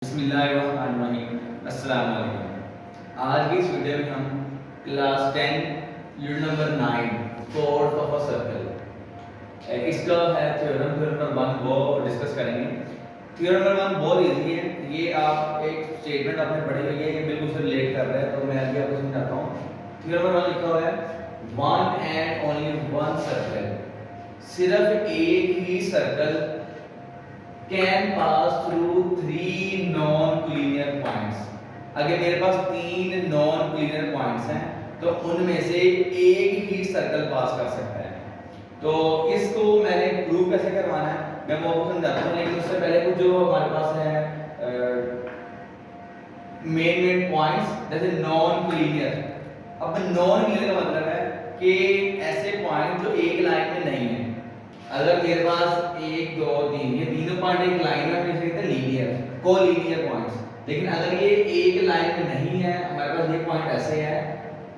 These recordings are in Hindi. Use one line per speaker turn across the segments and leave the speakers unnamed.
बिस्मिल्लाहिर्रहमानिर्रहीम। अस्सलाम वालेकुम। आज की इस वीडियो में हम class 10 unit number 9 code of a circle इसका है थ्योरम नंबर 1 वो डिस्कस करेंगे। थ्योरम नंबर 1 बहुत इजी है। ये आप एक स्टेटमेंट आपने पढ़ी हुई है, ये बिल्कुल से रिलेट कर रहा है, तो मैं अभी आपको समझाता हूँ। थ्योरम नंबर 1 लिखा हुआ है one and only one circle, सिर्फ एक ही circle can pass through three non collinear points. अगर मेरे पास तीन नॉन क्लीनियर पॉइंट्स हैं तो उनमें से एक ही सर्कल पास कर सकता है। तो इसको मैंने प्रूव कैसे करवाना है मैं वो आपको समझाता हूँ, लेकिन उससे पहले कुछ जो हमारे पास है मेन पॉइंट्स जैसे नॉन क्लीनियर। अब नॉन क्लीनियर का मतलब है कि ऐसे पॉइंट जो एक लाइन में नहीं है। अगर मेरे पास 1 2 3 ये तीनों पॉइंट एक लाइन में हम कहते हैं लीनियर कोलीनियर पॉइंट्स, लेकिन अगर ये एक लाइन में नहीं है, हमारे पास ये पॉइंट ऐसे है,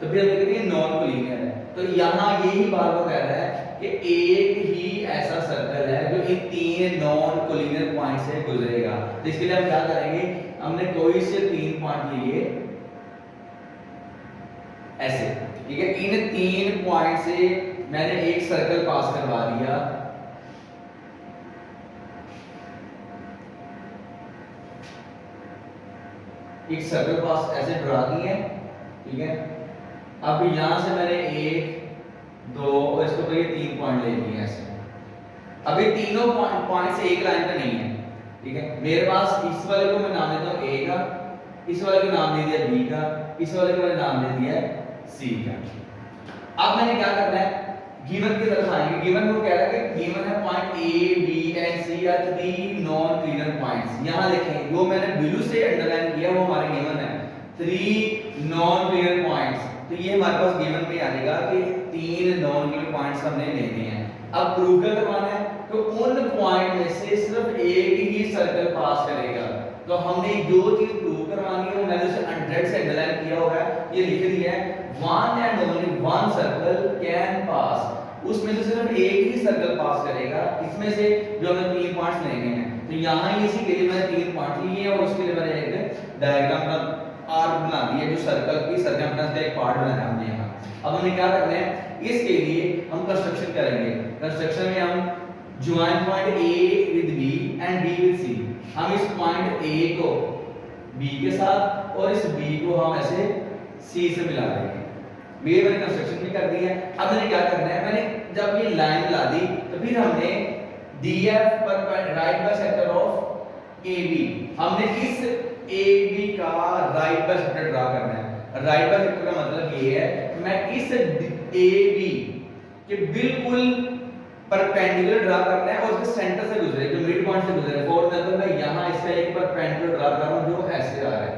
तो फिर हम कहते हैं नॉन कोलीनियर है। तो यहाँ यही बात वो कह रहा है कि एक ही ऐसा सर्कल है जो इन तीन नॉन कोलीनियर पॉइंट से गुजरेगा। तो इसके लिए हम क्या करेंगे, हमने कोई से तीन पॉइंट लिए ऐसे, ठीक है। इन तीन पॉइंट से मैंने एक सर्कल पास करवा दिया, एक सर्कल पास ऐसे ड्रा की है, ठीक है। अब यहां से मैंने 1 2 और इसको तो ये 3 पॉइंट ले लिए ऐसे। अब ये तीनों पॉइंट से एक लाइन पे नहीं है, ठीक है। मेरे पास इस वाले को मैं नाम देता हूं A का, इस वाले को नाम दे दिया B का, इस वाले को मैंने नाम दे दिया C का। अब मैंने क्या करना है, गिवन की तरफ आएंगे। गिवन को कह रहा है कि गिवन है point A B and C are three non collinear points. यहां देखें जो मैंने ब्लू से अंडरलाइन किया वो हमारे गिवन है थ्री नॉन क्लीनियर पॉइंट्स। तो ये हमारे पास गिवन में आ जाएगा कि तीन नॉन क्लीनियर पॉइंट्स हमने लेने हैं। अब प्रूव करवाना है कि उन पॉइंट में से सिर्फ एक ही सर्कल पास करेगा। तो हमने जो चीज प्रूव करवानी है वो मैंने उसे 100 से अंडरलाइन किया हुआ है, ये लिख दिया है one and only one circle can पास। उसमें से सिर्फ एक ही सर्कल पास करेगा, इसमें से जो हमें तीन पॉइंट्स लेने हैं। तो यहाँ ही इसी के लिए मैंने तीन पॉइंट लिए और उसके लिए मैंने एक डायग्राम का आर्क बना दिया जो सर्कल की सर्कमफ्रेंस का एक पार्ट बनाया हमने यहाँ। अब हमें क्या करना है, इसके लिए हम कंस्ट्रक्शन करेंगे। कंस्ट्रक्शन में हम join point A with B and B with C। हम इस पॉइंट A को B के साथ और इस B को हम ऐसे C से मिला देंगे। ये मैंने कंस्ट्रक्शन भी कर दी है। अब मैंने क्या करना है, मैंने जब ये लाइन ला दी तो फिर हमने DF पर राइट बाइसेक्टर ऑफ AB, हमने इस AB का राइट बाइसेक्टर ड्रा करना है। राइट बाइसेक्टर का मतलब ये है मैं इस AB के बिल्कुल परपेंडिकुलर ड्रा करना है और उसके सेंटर से गुजरे, जो मिड पॉइंट से गुजरे। फॉर एग्जांपल मैं यहां इसका एक परपेंडिकुलर ड्रा कर रहा हूं जो ऐसे आ रहा है,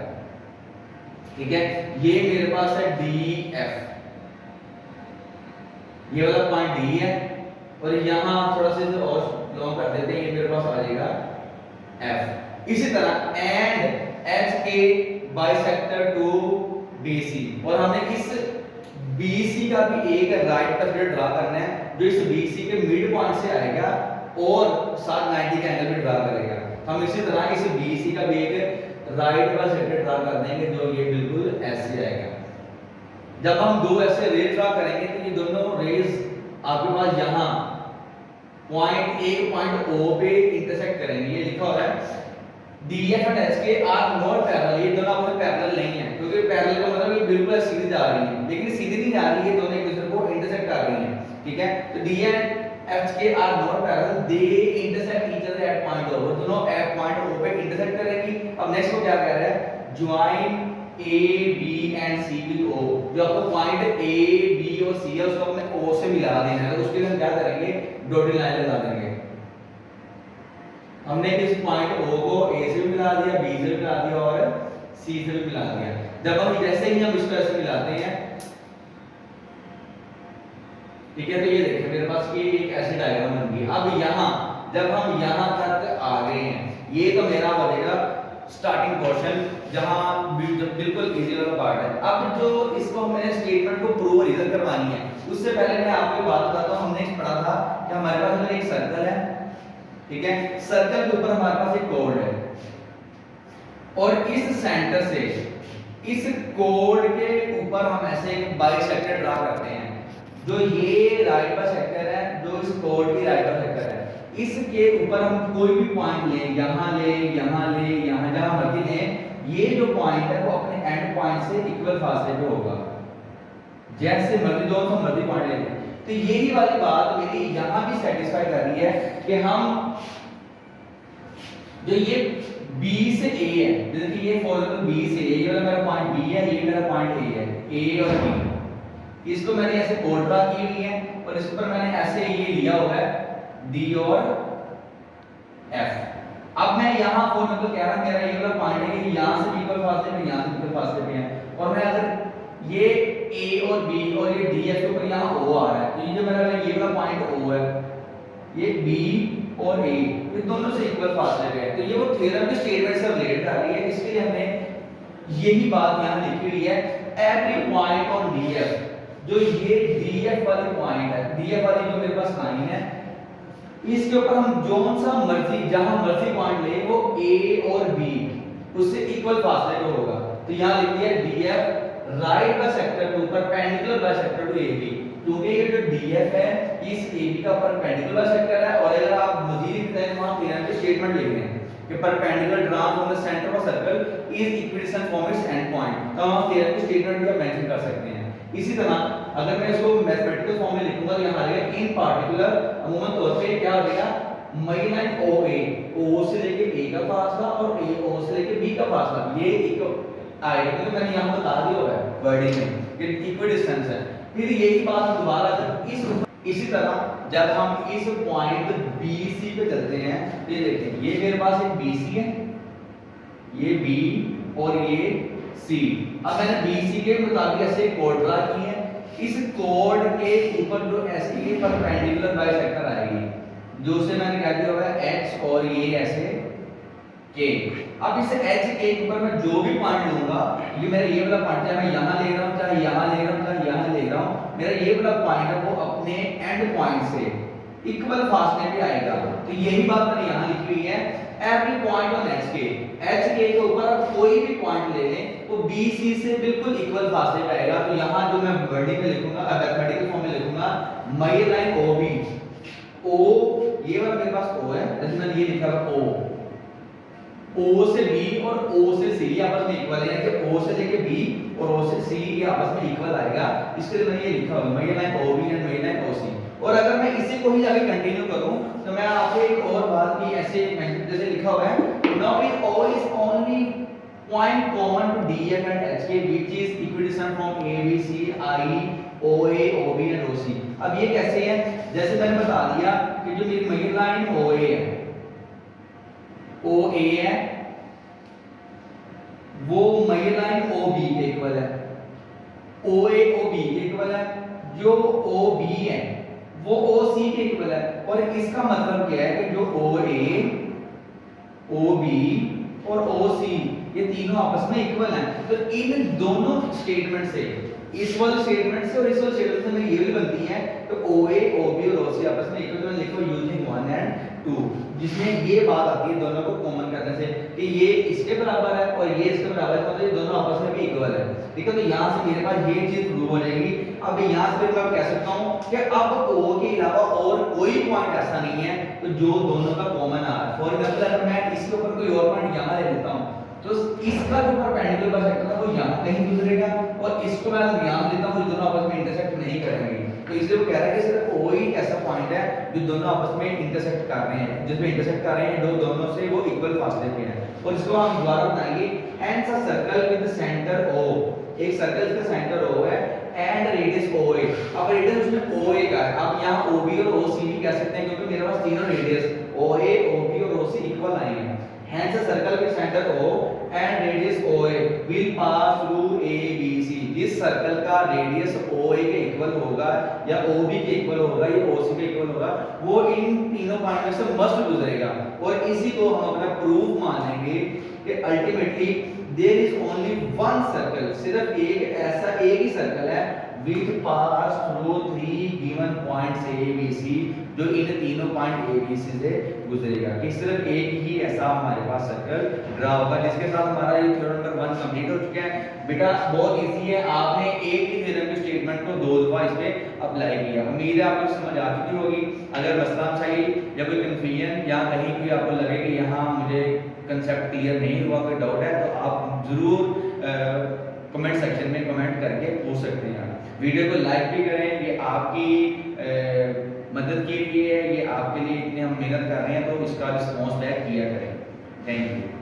ठीक है। ये मेरे पास है DF, ये वाला पॉइंट D है, और यहां थोड़ा सा और लॉन्ग कर देते हैं, ये मेरे पास आ जाएगा F। इसी तरह एंड H के बाइसेक्टर टू BC, और हमने इस BC का भी एक राइट बाइसेक्टर ड्रा करना है जो इस BC के मिड पॉइंट से आएगा और साथ 90 का एंगल भी ड्रा करेगा। हम इसी तरह इस BC का भी एक राइट बाइसेक्टर ड्रा कर देंगे जो ये बिल्कुल ऐसे आएगा। जब हम दो ऐसे रे ड्रा करेंगे तो ये दोनों रेज आपके पास यहाँ पॉइंट A पॉइंट O पे इंटरसेक्ट करेंगे। ये लिखा हो रहा है DF एंड H के आर नॉट पैरेलल, ये दोनों आपस में पैरेलल नहीं है, क्योंकि पैरेलल का मतलब ये बिल्कुल सीधी जा रही है, लेकिन सीधी नहीं जा रही है, दोनों एक दूसरे को इंटरसेक्ट कर रही हैं, ठीक है। तो D एंड H के are not parallel, they intersect each other at point O, दोनों एट पॉइंट O पे इंटरसेक्ट करेंगी। अब नेक्स्ट को क्या कह रहा है, join A B and C with O, जो आपको पॉइंट A B और C है उसको हमने O से मिला देना है। तो उसके लिए हम क्या करेंगे, डॉटेड लाइन लगा देंगे। हमने इस पॉइंट O को A से भी मिला दिया, B से भी मिला दिया और C से भी मिला दिया। जब हम जैसे ही हम इसको ऐसे मिलाते हैं, ठीक है, तो ये देखिए मेरे पास ये एक ऐसी डायग्राम बन गई। अब यहाँ जब हम यहाँ तक आ गए हैं, ये तो मेरा हो जाएगा स्टार्टिंग पोर्शन जहां बिल्कुल इजी वाला पार्ट है। अब जो इसको मैंने स्टेटमेंट को प्रूव रीजन करवानी है, उससे पहले मैं आपको बात बताता हूं। हमने पढ़ा था कि हमारे पास एक सर्कल है, ठीक है। सर्कल के ऊपर हमारे पास एक कोड है, और इस सेंटर से इस कोड के ऊपर हम ऐसे एक बाइसेक्टर ड्रा करते हैं। जो ये राइट बाइसेक्टर है, जो इस कोड की राइट बाइसेक्टर है, इसके ऊपर हम कोई भी पॉइंट लें, यहाँ लें, यहाँ लें, यहाँ जहाँ मर्जी लें, ये जो पॉइंट है वो अपने एंड पॉइंट से इक्वल फासले पे होगा। जैसे मर्जी दो तो मर्जी पॉइंट ले लें। तो यही वाली बात मेरी यहाँ भी सेटिस्फाई कर रही है कि हम जो ये B से A है, जैसे कि ये फॉर एग्जांपल B से A, ये वाला मेरा पॉइंट B है, ये मेरा पॉइंट A है, A और B। इसको मैंने ऐसे कोड ड्रा की हुई है और इस पर मैंने ऐसे ये लिया हुआ है D और F। अब मैं यहाँ फॉर एग्जांपल कह रहा हूँ मेरा ये वाला पॉइंट है कि यहाँ से इक्वल फासले पे, यहाँ से इक्वल फासले पे है, और मैं अगर ये A और B और ये D F के ऊपर यहाँ O आ रहा है, तो ये जो मेरा ये वाला पॉइंट O है, ये B और A, ये दोनों से इक्वल फासले पे है। तो ये वो थ्योरम की स्टेटमेंट से रिलेट कर रही है, इसके लिए हमने यही बात यहाँ लिखी हुई है, एवरी पॉइंट ऑन DF, जो ये DF वाली पॉइंट है, DF वाली जो मेरे पास लाइन है, इसके ऊपर हम जोन सा मर्जी जहां मर्जी पॉइंट ले, वो A और B उससे इक्वल फासले पे होगा। तो यहाँ लिख दिया DF right bisector to perpendicular bisector to AB, क्योंकि ये जो DF है इस AB का परपेंडिकुलर बाइसेक्टर है। और अगर आप मजीद लिखते वहां थ्योरम की स्टेटमेंट लिख रहे हैं कि perpendicular drawn from the centre of circle is equidistant from its and point, तो हम थ्योरम की स्टेटमेंट भी मेंशन कर सकते हैं। इसी तरह अगर मैं इसको मैथमेटिकल फॉर्म में लिखूंगा तो यहाँ आ जाएगा इन पार्टिकुलर, अमूमन तौर पे क्या हो जाएगा, मई लाइन OA, O से लेके A का फासला और O से लेके B का फासला, ये एक आएगा, क्योंकि मैंने यहाँ बता दिया हुआ है वर्डिंग में कि इक्विडिस्टेंस है। फिर यही बात दोबारा जब इसी तरह जब हम इस पॉइंट BC पे चलते हैं, ये देखिए ये मेरे पास एक BC है, ये B और ये C। अब मैंने BC के मुताबिक ऐसे कोड ड्रा की है, इस कोड के ऊपर जो ऐसे ये परपेंडिकुलर बाइसेक्टर आएगी, जो से मैंने क्या दिया हुआ है H और ये ऐसे K। अब इस H के ऊपर मैं जो भी पॉइंट लूंगा, ये मेरा ये वाला पॉइंट है, मैं यहाँ ले रहा हूँ, चाहे यहाँ ले रहा हूँ, चाहे यहाँ ले रहा हूँ, मेरा ये वाला पॉइंट है वो अपने एंड पॉइंट से इक्वल फासले पे आएगा। तो यही बात मैंने यहाँ लिखी हुई है, एवरी पॉइंट ऑन H के ऊपर आप कोई भी पॉइंट ले लें तो BC से बिल्कुल इक्वल फासले पे आएगा। तो यहाँ जो मैं वर्डिंग में लिखूंगा, मैथमेटिकल फॉर्म में लिखूंगा, मई लाइन OB, O ये वाला मेरे पास O है, जैसे मैंने ये लिखा है O से B और O से C आपस में इक्वल है, कि O से लेके B और O से C ये आपस में इक्वल आएगा। इसके लिए मैंने ये लिखा हुआ है may line OB and may line OC। और अगर मैं इसी को ही आगे कंटिन्यू करूं तो मैं आपको एक और बात भी ऐसे जैसे लिखा हुआ है, now if O is only point common to DF and HK which is equidistant from ABC, I, OA, OB and OC। अब ये कैसे है, जैसे मैंने बता दिया कि जो मेरी मेन लाइन OA है, OA है वो मेन लाइन OB के इक्वल है, OA OB के इक्वल है, जो OB है वो OC के इक्वल है। और इसका मतलब क्या है कि जो OA, OB और OC ये तीनों आपस में इक्वल हैं। तो इन दोनों स्टेटमेंट से, इस वाले स्टेटमेंट से और इस वाले स्टेटमेंट से मेरी ये भी बनती है तो OA, OB और OC आपस में इक्वल। मैं लिखो यूजिंग 1 एंड 2, जिसमें ये बात आती है दोनों को कॉमन करने से कि ये इसके बराबर है और ये इसके बराबर है, तो ये दोनों आपस में भी इक्वल है। ठीक है, तो यहाँ से मेरे पास ये चीज प्रूव हो जाएगी। अब यहाँ से मैं कह सकता हूँ कि अब O के अलावा और कोई पॉइंट ऐसा नहीं है तो जो दोनों का कॉमन आ रहा है। फॉर एग्जांपल अगर मैं इसके ऊपर कोई और पॉइंट यहाँ ले लेता हूँ तो इसका जो परपेंडिकुलर बाइसेक्टर है वो यहाँ कहीं गुजरेगा और इसको मैं अगर यहाँ लेता हूँ, दोनों आपस में इंटरसेक्ट नहीं करेंगे। तो इसलिए वो कह रहा है कि सिर्फ O ही ऐसा पॉइंट है जो दोनों आपस में इंटरसेक्ट कर रहे हैं, जिसमें इंटरसेक्ट कर रहे हैं दोनों से वो इक्वल फासले पे हैं। और इसको हम दोबारा बनाएंगे, hence a circle with centre O, एक सर्कल का सेंटर O है एंड रेडियस OA। अब रेडियस उसमें OA का है, अब यहाँ OB और OC भी कह सकते हैं क्योंकि मेरे पास तीनों रेडियस OA, OB और OC इक्वल आएंगे। Hence a circle with center O and radius OA will pass through ABC। जिस सर्कल का रेडियस OA के इक्वल होगा या OB के इक्वल होगा या OC के इक्वल होगा, वो इन तीनों पॉइंट में से मस्ट गुजरेगा। और इसी को हम अपना प्रूफ मानेंगे कि ultimately there is only one circle, सिर्फ एक ऐसा एक ही सर्कल है which pass through 3 given points ABC, जो इन तीनों पॉइंट ABC से गुजरेगा कि सिर्फ एक ही ऐसा हमारे पास सर्कल ड्रा होगा, जिसके साथ हमारा ये थ्योरम नंबर 1 कंप्लीट हो चुका है। बेटा बहुत इजी है, आपने एक ही थ्योरम की स्टेटमेंट को 2 दफा इस पे अप्लाई किया। उम्मीद है आपको समझ आ चुकी होगी। अगर मसला मसाइल या कोई कंफ्यूजन या कहीं कोई आपको लगे कि यहाँ मुझे कंसेप्ट क्लियर नहीं हुआ, कोई डाउट है, तो आप जरूर कमेंट सेक्शन में कमेंट करके पूछ सकते हैं। वीडियो को लाइक भी करें, ये आपकी मदद के लिए, ये आपके लिए इतने हम मेहनत कर रहे हैं, तो इसका रिस्पॉन्स बैक किया करें। Thank you.